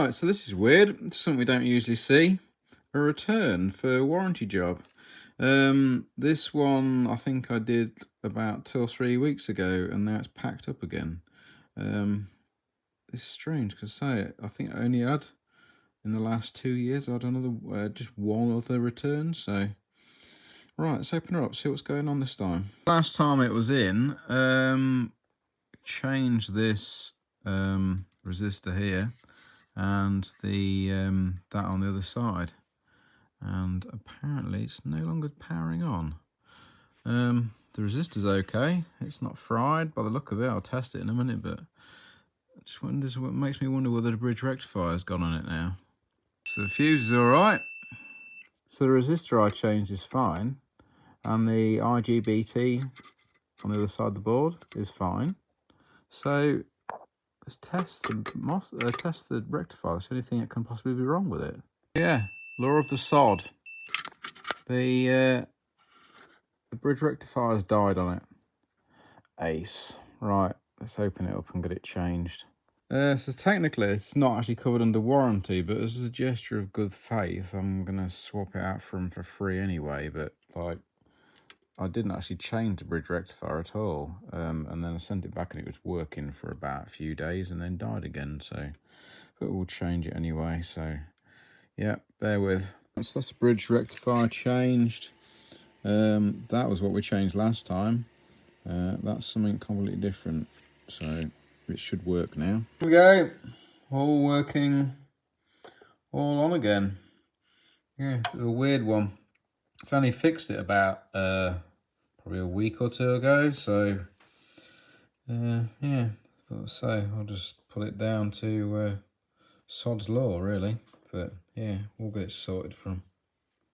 Right, so this is weird. It's something we don't usually see. A return for a warranty job. This one I think I did about 2 or 3 weeks ago, and now it's packed up again. It's strange because I think I only had in the last 2 years I had another just one other return. So right, let's open her up, see what's going on this time. Last time it was in, changed this resistor here and the that on the other side, and apparently it's no longer powering on. The resistor's okay, it's not fried by the look of it. I'll test it in a minute, but it just wonders what makes me wonder whether the bridge rectifier's gone on it now. So the fuse is all right. So the resistor I changed is fine, and the IGBT on the other side of the board is fine. So let's test the rectifier. Is there anything that can possibly be wrong with it? Yeah, law of the sod. The bridge rectifier's died on it. Ace. Right, let's open it up and get it changed. So technically it's not actually covered under warranty, but as a gesture of good faith, I'm gonna swap it out for them for free anyway. But like, I didn't actually change the bridge rectifier at all, and then I sent it back and it was working for about a few days and then died again. So, but we'll change it anyway. So, yeah, bear with. So that's the bridge rectifier changed. That was what we changed last time. That's something completely different. So it should work now. Here we go. All working. All on again. Yeah, it's a weird one. It's only fixed it about probably a week or two ago, so yeah, so I'll just put it down to sod's law really, but yeah, we'll get it sorted from